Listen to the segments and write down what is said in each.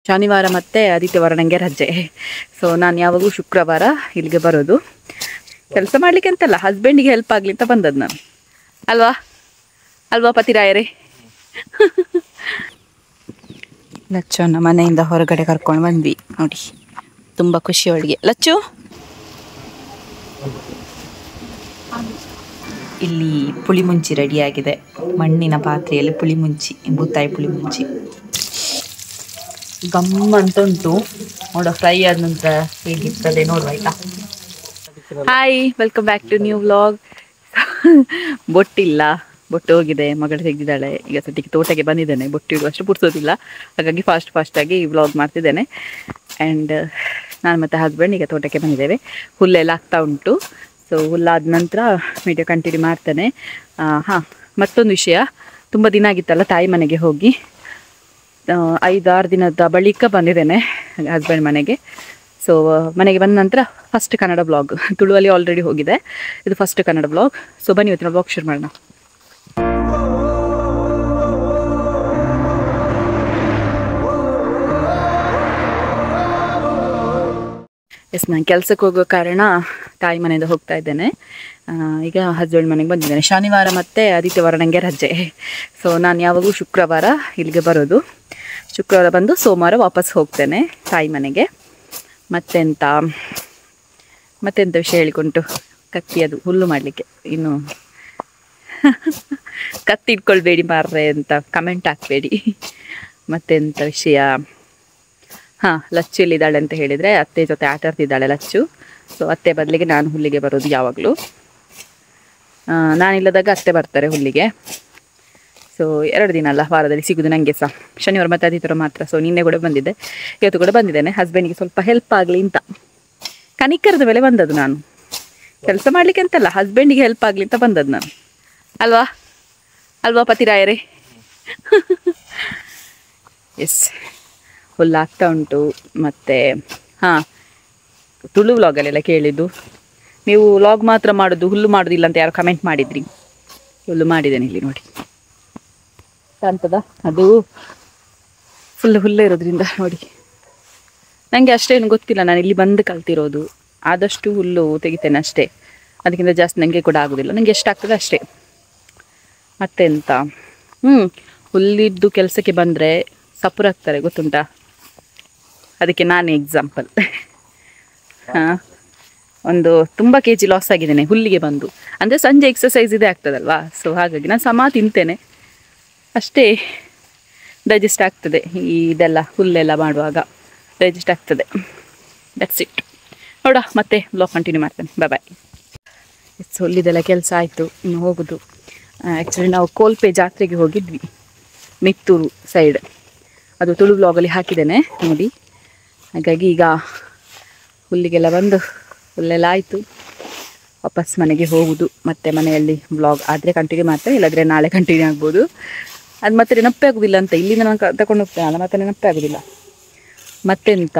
ಶನಿವಾರ ಮತ್ತು ಆದಿತ್ಯವಾರ ನನಗೆ ರಜೆ. ಸೊ ನಾನು ಯಾವಾಗಲೂ ಶುಕ್ರವಾರ ಇಲ್ಲಿಗೆ ಬರೋದು. ಕೆಲಸ ಮಾಡಲಿಕ್ಕೆ ಅಂತಲ್ಲ, ಹಸ್ಬೆಂಡಿಗೆ ಹೆಲ್ಪ್ ಆಗಲಿ ಅಂತ ಬಂದದ್ದು ನಾನು. ಅಲ್ವಾ ಅಲ್ವಾ ಪತಿರಾಯರೇ? ಲಚ್ಚುನ ಮನೆಯಿಂದ ಹೊರಗಡೆ ಕರ್ಕೊಂಡು ಬಂದ್ವಿ ನೋಡಿ. ತುಂಬ ಖುಷಿ ಅವಳಿಗೆ. ಲಚ್ಚು, ಇಲ್ಲಿ ಪುಳಿಮುಂಚಿ ರೆಡಿಯಾಗಿದೆ. ಮಣ್ಣಿನ ಪಾತ್ರೆಯಲ್ಲಿ ಪುಳಿಮುಂಚಿ, ಬೂತಾಯಿ ಪುಳಿಮುಂಚಿ ಗಮ್ಮಂತುಂಟು. ನೋಡ, ಫ್ರೈ ಆದ ನಂತರ ಹೇಗಿರ್ತದೆ ನೋಡುವ ಆಯ್ತಾ. Hi, welcome back to new vlog. ಬೊಟ್ಟಿಲ್ಲ, ಬೊಟ್ಟು ಹೋಗಿದೆ, ಮಗಳು ತೆಗೆದಿದ್ದಾಳೆ. ಈಗ ಸದ್ಯಕ್ಕೆ ತೋಟಕ್ಕೆ ಬಂದಿದ್ದೇನೆ, ಬೊಟ್ಟು ಇಡುವಷ್ಟು ಪುರ್ಸೋದಿಲ್ಲ, ಹಾಗಾಗಿ ಫಾಸ್ಟಾಗಿ ವ್ಲಾಗ್ ಮಾಡ್ತಿದ್ದೇನೆ. ಆ್ಯಂಡ್ ನಾನು ಮತ್ತು ಹಸ್ಬೆಂಡ್ ಈಗ ತೋಟಕ್ಕೆ ಬಂದಿದ್ದೇವೆ. ಹುಲ್ಲೆಲ್ಲ ಆಗ್ತಾ ಉಂಟು. ಸೊ ಹುಲ್ಲಾದ ನಂತರ ವಿಡಿಯೋ ಕಂಟಿನ್ಯೂ ಮಾಡ್ತೇನೆ. ಹಾಂ, ಮತ್ತೊಂದು ವಿಷಯ, ತುಂಬ ದಿನ ಆಗಿತ್ತಲ್ಲ ತಾಯಿ ಮನೆಗೆ ಹೋಗಿ. 5-6 ದಿನದ ಬಳಿಕ ಬಂದಿದ್ದೇನೆ ಹಸ್ಬೆಂಡ್ ಮನೆಗೆ. ಸೊ ಮನೆಗೆ ಬಂದ ನಂತರ ಫಸ್ಟ್ ಕನ್ನಡ ಬ್ಲಾಗ್. ತುಳುವಲ್ಲಿ ಆಲ್ರೆಡಿ ಹೋಗಿದೆ, ಇದು ಫಸ್ಟ್ ಕನ್ನಡ ಬ್ಲಾಗ್. ಸೊ ಬನ್ನಿ ಇವತ್ತಿನ ಬ್ಲಾಗ್ ಶುರು ಮಾಡೋಣ. ನಾನು ಕೆಲಸಕ್ಕೆ ಹೋಗೋ ಕಾರಣ ತಾಯಿ ಮನೆಯಿಂದ ಹೋಗ್ತಾ ಇದ್ದೇನೆ. ಈಗ ಹಸ್ಬೆಂಡ್ ಮನೆಗೆ ಬಂದಿದ್ದೇನೆ. ಶನಿವಾರ ಮತ್ತು ಆದಿತ್ಯವಾರ ನನಗೆ ರಜೆ. ಸೊ ನಾನು ಯಾವಾಗಲೂ ಶುಕ್ರವಾರ ಇಲ್ಲಿಗೆ ಬರೋದು. ಶುಕ್ರವಾರ ಬಂದು ಸೋಮವಾರ ವಾಪಸ್ ಹೋಗ್ತೇನೆ ತಾಯಿ ಮನೆಗೆ. ಮತ್ತೆಂತ ವಿಷಯ ಹೇಳಿಕೊಂಡು, ಕತ್ತಿ ಅದು ಹುಲ್ಲು ಮಾಡಲಿಕ್ಕೆ ಇನ್ನು ಕತ್ತಿ ಇಟ್ಕೊಳ್ಬೇಡಿ ಮಾರ್ರೆ ಅಂತ ಕಮೆಂಟ್ ಹಾಕಬೇಡಿ. ಮತ್ತೆಂತ ವಿಷಯ, ಹಾಂ, ಲಚ್ಚು ಇಲ್ಲಿದ್ದಾಳೆ ಅಂತ ಹೇಳಿದರೆ ಅತ್ತೆ ಜೊತೆ ಆಟ ಆಡ್ತಿದ್ದಾಳೆ ಲಚ್ಚು. ಸೊ ಅತ್ತೆ ಬದಲಿಗೆ ನಾನು ಹುಲ್ಲಿಗೆ ಬರೋದು ಯಾವಾಗಲೂ. ನಾನಿಲ್ಲದಾಗ ಅತ್ತೆ ಬರ್ತಾರೆ ಹುಲ್ಲಿಗೆ. ಸೊ 2 ದಿನ ಅಲ್ಲ ವಾರದಲ್ಲಿ ಸಿಗೋದು ನನಗೆ ಸಹ, ಶನಿವಾರ ಮತ್ತು ಆದಿತ್ಯವಾರ ಮಾತ್ರ. ಸೊ ನಿನ್ನೆ ಕೂಡ ಬಂದಿದ್ದೆ, ಇವತ್ತು ಕೂಡ ಬಂದಿದ್ದೇನೆ. ಹಸ್ಬೆಂಡಿಗೆ ಸ್ವಲ್ಪ ಹೆಲ್ಪ್ ಆಗಲಿ ಅಂತ, ಕನಿಕರದ ಮೇಲೆ ಬಂದದ್ದು ನಾನು. ಕೆಲಸ ಮಾಡಲಿಕ್ಕೆ ಅಂತಲ್ಲ, ಹಸ್ಬೆಂಡಿಗೆ ಹೆಲ್ಪ್ ಆಗಲಿ ಅಂತ ಬಂದದ್ದು ನಾನು. ಅಲ್ವಾ ಅಲ್ವಾ ಪತಿರಾಯರೇ? ಎಸ್, ಹುಲ್ಲಾಗ್ತಾ ಉಂಟು. ಮತ್ತು ಹಾಂ, ತುಳು ವ್ಲಾಗಲ್ಲೆಲ್ಲ ಕೇಳಿದ್ದು, ನೀವು ವ್ಲಾಗ್ ಮಾತ್ರ ಮಾಡೋದು, ಹುಲ್ಲು ಮಾಡೋದಿಲ್ಲ ಅಂತ ಯಾರು ಕಮೆಂಟ್ ಮಾಡಿದ್ರಿ. ಹುಲ್ಲು ಮಾಡಿದ್ದೇನೆ ಇಲ್ಲಿ ನೋಡಿ, ಕಾಣ್ತದ? ಅದು ಹುಲ್ಲು ಇರೋದ್ರಿಂದ ನೋಡಿ. ನನಗೆ ಅಷ್ಟೇನು ಗೊತ್ತಿಲ್ಲ, ನಾನು ಇಲ್ಲಿ ಬಂದು ಕಲ್ತಿರೋದು. ಆದಷ್ಟು ಹುಲ್ಲು ತೆಗಿತೇನೆ ಅಷ್ಟೇ, ಅದಕ್ಕಿಂತ ಜಾಸ್ತಿ ನನಗೆ ಕೂಡ ಆಗೋದಿಲ್ಲ. ನನಗೆ ಎಷ್ಟಾಗ್ತದೆ ಅಷ್ಟೇ. ಮತ್ತೆಂತ, ಹುಲ್ಲಿದ್ದು ಕೆಲಸಕ್ಕೆ ಬಂದರೆ ಸಪುರಾಗ್ತಾರೆ, ಗೊತ್ತುಂಟಾ? ಅದಕ್ಕೆ ನಾನೇ ಎಕ್ಸಾಂಪಲ್. ಹಾಂ, ಒಂದು ತುಂಬ kg ಲಾಸ್ ಆಗಿದ್ದೇನೆ ಹುಲ್ಲಿಗೆ ಬಂದು. ಅಂದರೆ ಸಂಜೆ ಎಕ್ಸಸೈಸ್ ಇದೇ ಆಗ್ತದಲ್ವಾ. ಸೊ ಹಾಗಾಗಿ ನಾನು ಸಮ ತಿಂತೇನೆ ಅಷ್ಟೇ, ಡೈಜೆಸ್ಟ್ ಆಗ್ತದೆ. ಇದೆಲ್ಲ ಹುಲ್ಲೆಲ್ಲ ಮಾಡುವಾಗ ಡೈಜೆಸ್ಟ್ ಆಗ್ತದೆ. That's it. ನೋಡ, ಮತ್ತೆ ಬ್ಲಾಗ್ ಕಂಟಿನ್ಯೂ ಮಾಡ್ತೇನೆ. ಬಾಯ್. ಹುಲ್ಲಿದೆಲ್ಲ ಕೆಲಸ ಆಯಿತು, ಇನ್ನು ಹೋಗೋದು. ಆ್ಯಕ್ಚುಲಿ ನಾವು ಕೋಲ್ಪೆ ಜಾತ್ರೆಗೆ ಹೋಗಿದ್ವಿ, ಮಿತ್ತೂರು ಸೈಡ್. ಅದು ತುಳು ಬ್ಲಾಗಲ್ಲಿ ಹಾಕಿದ್ದೇನೆ ನೋಡಿ. ಹಾಗಾಗಿ ಈಗ ಹುಲ್ಲಿಗೆಲ್ಲ ಬಂದು ಹುಲ್ಲೆಲ್ಲ ಆಯಿತು, ವಾಪಸ್ ಮನೆಗೆ ಹೋಗುದು. ಮತ್ತು ಮನೆಯಲ್ಲಿ ಬ್ಲಾಗ್ ಆದರೆ ಕಂಟಿನ್ಯೂ ಮಾಡ್ತೇನೆ, ಇಲ್ಲಾಂದರೆ ನಾಳೆ ಕಂಟಿನ್ಯೂ ಆಗ್ಬೋದು. ಅದು ಮತ್ತೆ ನೆನಪೇ ಆಗೋದಿಲ್ಲ ಅಂತ, ಇಲ್ಲಿಂದ ನಾನು ತಗೊಂಡು ಹೋಗ್ತೇನೆ, ಮತ್ತೆ ನೆನಪೇ ಆಗೋದಿಲ್ಲ. ಮತ್ತೆಂತ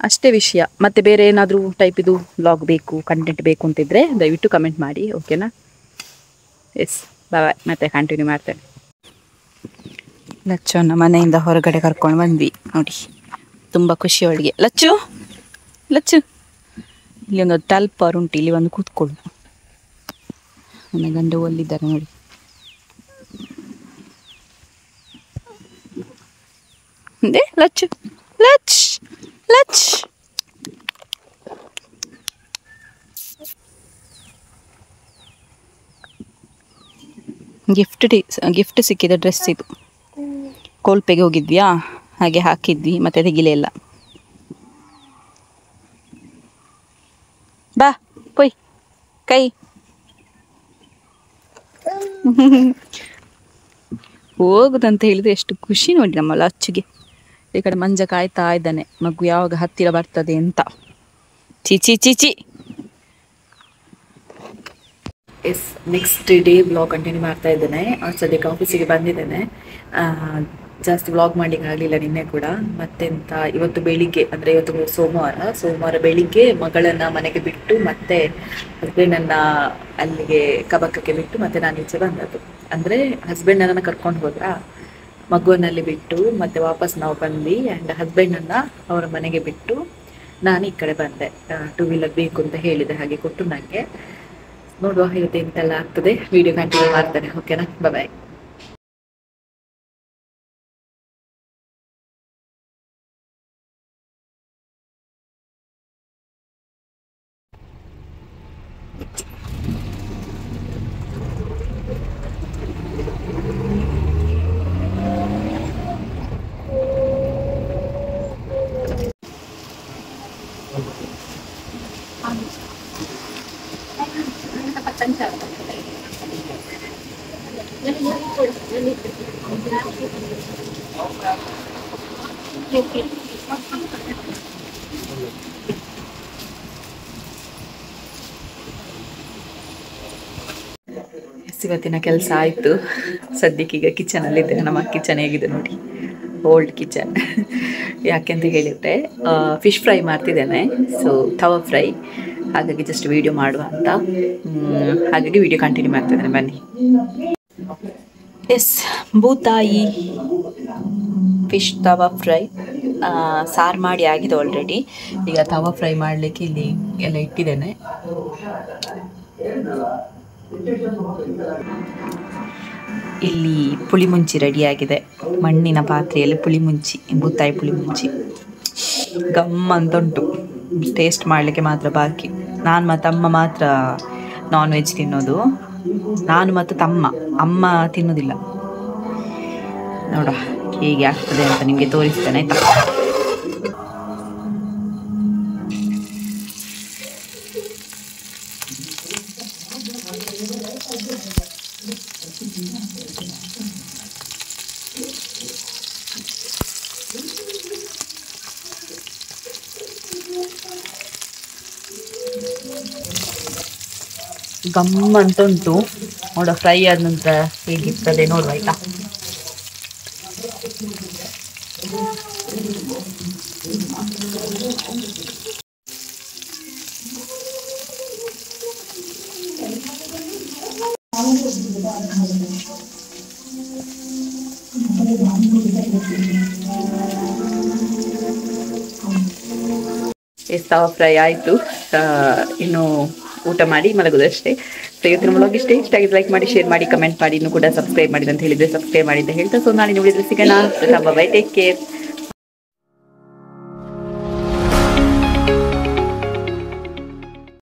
ಅಷ್ಟೇ ವಿಷಯ. ಮತ್ತು ಬೇರೆ ಏನಾದರೂ ಟೈಪಿದು ಬ್ಲಾಗ್ ಬೇಕು, ಕಂಟೆಂಟ್ ಬೇಕು ಅಂತಿದ್ರೆ ದಯವಿಟ್ಟು ಕಮೆಂಟ್ ಮಾಡಿ, ಓಕೆನಾ? ಎಸ್, ಬಾಯ್. ಮತ್ತೆ ಕಂಟಿನ್ಯೂ ಮಾಡ್ತೇನೆ. ಲಚ್ಚುನ ಮನೆಯಿಂದ ಹೊರಗಡೆ ಕರ್ಕೊಂಡು ಬಂದ್ವಿ ನೋಡಿ. ತುಂಬ ಖುಷಿ ಅವಳಿಗೆ. ಲಚ್ಚು, ಇಲ್ಲಿ ಒಂದು ಟಲ್ಪರ್ ಉಂಟು, ಇಲ್ಲಿ ಒಂದು ಕೂತ್ಕೊಳ್ಳು. ನನ್ನ ಗಂಡ ಒಲ್ಲಿದ್ದಾರೆ ನೋಡಿ. ಲಚ್ಚು, ಲಚ್. ಗಿಫ್ಟ್ ಸಿಕ್ಕಿದ ಡ್ರೆಸ್ ಇದು. ಕೋಲ್ಪೆಗೆ ಹೋಗಿದ್ವಿಯಾ, ಹಾಗೆ ಹಾಕಿದ್ವಿ, ಮತ್ತೆ ತೆಗಿಲೇ ಇಲ್ಲ. ಬಾ ಪೊಯ್ ಕೈ. ಹೋಗುದಂತ ಹೇಳಿದ್ರೆ ಎಷ್ಟು ಖುಷಿ ನೋಡಿ ನಮ್ಮ ಲಚ್ಚುಗೆ. ಈ ಕಡೆ ಮಂಜ ಕಾಯ್ತಾ ಇದ್ದಾನೆ, ಮಗು ಯಾವಾಗ ಹತ್ತಿರ ಬರ್ತದೆ ಅಂತ. ಚೀಚಿ. Yes, next day blog continue ಮಾಡ್ತಾ ಇದ್ದೇನೆ. ಸದ್ಯಕ್ಕೆ ಆಫೀಸಿಗೆ ಬಂದಿದ್ದೇನೆ. ಜಾಸ್ತಿ ವ್ಲಾಗ್ ಮಾಡಲಿಕ್ಕೆ ಆಗಲಿಲ್ಲ ನಿನ್ನೆ ಕೂಡ. ಮತ್ತೆಂತ, ಇವತ್ತು ಬೆಳಿಗ್ಗೆ ಅಂದರೆ ಇವತ್ತು ಸೋಮವಾರ ಬೆಳಿಗ್ಗೆ ಮಗಳನ್ನು ಮನೆಗೆ ಬಿಟ್ಟು ಮತ್ತೆ ಹಸ್ಬೆಂಡನ್ನು ಅಲ್ಲಿಗೆ ಕಬಕ್ಕಕ್ಕೆ ಬಿಟ್ಟು ಮತ್ತೆ ನಾನು ಈಚೆ ಬಂದದ್ದು. ಅಂದರೆ ಹಸ್ಬೆಂಡ್ ನನ್ನನ್ನು ಕರ್ಕೊಂಡು ಹೋದ್ರಾ, ಮಗುವನ್ನಲ್ಲಿ ಬಿಟ್ಟು ಮತ್ತೆ ವಾಪಸ್ ನಾವು ಬಂದ್ವಿ ಆ್ಯಂಡ್ ಹಸ್ಬೆಂಡನ್ನು ಅವರ ಮನೆಗೆ ಬಿಟ್ಟು ನಾನು ಈ ಕಡೆ ಬಂದೆ. 2 ವೀಲರ್ ಬೇಕು ಅಂತ ಹೇಳಿದೆ, ಹಾಗೆ ಕೊಟ್ಟು ನನಗೆ. ನೋಡುವ ಇವತ್ತು ಎಂತೆಲ್ಲ ಆಗ್ತದೆ, ವಿಡಿಯೋ ಕಂಟಿನ್ಯೂ ಮಾಡ್ತೇನೆ. ಓಕೆನಾ, ಬಾಯ್. ಇವತ್ತಿನ ಕೆಲಸ ಆಯಿತು. ಸದ್ಯಕ್ಕೀಗ ಕಿಚನಲ್ಲಿದ್ದೇನೆ. ನಮ್ಮ ಕಿಚನ್ ಹೇಗಿದೆ ನೋಡಿ, ಓಲ್ಡ್ ಕಿಚನ್. ಯಾಕೆಂತ ಹೇಳಿದರೆ ಫಿಶ್ ಫ್ರೈ ಮಾಡ್ತಿದ್ದೇನೆ, ಸೊ ತವಾ ಫ್ರೈ. ಹಾಗಾಗಿ ಜಸ್ಟ್ ವೀಡಿಯೋ ಮಾಡುವ ಅಂತ, ಹಾಗಾಗಿ ವಿಡಿಯೋ ಕಂಟಿನ್ಯೂ ಮಾಡ್ತಿದ್ದೇನೆ, ಬನ್ನಿ. ಎಸ್, ಬೂತಾಯಿ ಫಿಶ್ ತವಾ ಫ್ರೈ ಸಾರು ಮಾಡಿ ಆಗಿದೆ ಆಲ್ರೆಡಿ. ಈಗ ತವಾ ಫ್ರೈ ಮಾಡಲಿಕ್ಕೆ ಇಲ್ಲಿ ಎಲ್ಲ ಇಟ್ಟಿದ್ದೇನೆ. ಇಲ್ಲಿ ಪುಳಿಮುಂಚಿ ರೆಡಿಯಾಗಿದೆ. ಮಣ್ಣಿನ ಪಾತ್ರೆಯಲ್ಲಿ ಪುಳಿಮುಂಚಿ, ಬೂತಾಯಿ ಪುಳಿಮುಂಚಿ ಗಮ್ಮಂತುಂಟು. ಟೇಸ್ಟ್ ಮಾಡಲಿಕ್ಕೆ ಮಾತ್ರ ಬಾಕಿ. ನಾನು ಮತ್ತು ಅಮ್ಮ ಮಾತ್ರ ನಾನ್ ವೆಜ್ ತಿನ್ನೋದು. ನಾನು ಮತ್ತು ತಮ್ಮ, ಅಮ್ಮ ತಿನ್ನೋದಿಲ್ಲ. ನೋಡುವ ಹೇಗೆ ಆಗ್ತದೆ ಅಂತ ನಿಮಗೆ ತೋರಿಸ್ತೇನೆ, ಆಯ್ತಾ? ಗಮ್ಮಂತುಂಟು. ನೋಡುವ ಫ್ರೈ ಆದ ನಂತರ ಹೇಗಿರ್ತದೆ ನೋಡುವ, ಆಯ್ತಾ? ತವಾ ಫ್ರೈ ಆಯಿತು. ಇನ್ನು ಊಟ ಮಾಡಿ ಮಲಗೋದಷ್ಟೇ. ಸೊ ಇವತ್ತಿನ ವ್ಲಾಗ್ ಇಷ್ಟ ಆಗಿದ್ದು ಲೈಕ್ ಮಾಡಿ, ಶೇರ್ ಮಾಡಿ, ಕಮೆಂಟ್ ಮಾಡಿ. ಇನ್ನೂ ಕೂಡ ಸಬ್ಸ್ಕ್ರೈಬ್ ಮಾಡಿದೆ ಅಂತ ಹೇಳಿದರೆ ಸಬ್ಸ್ಕ್ರೈಬ್ ಮಾಡಿದ್ದೆ ಹೇಳ್ತಾ, ಸೊ ನಾಳೆ ನೋಡಿದ್ರೆ ಸಿಗೋಣ. By, take care.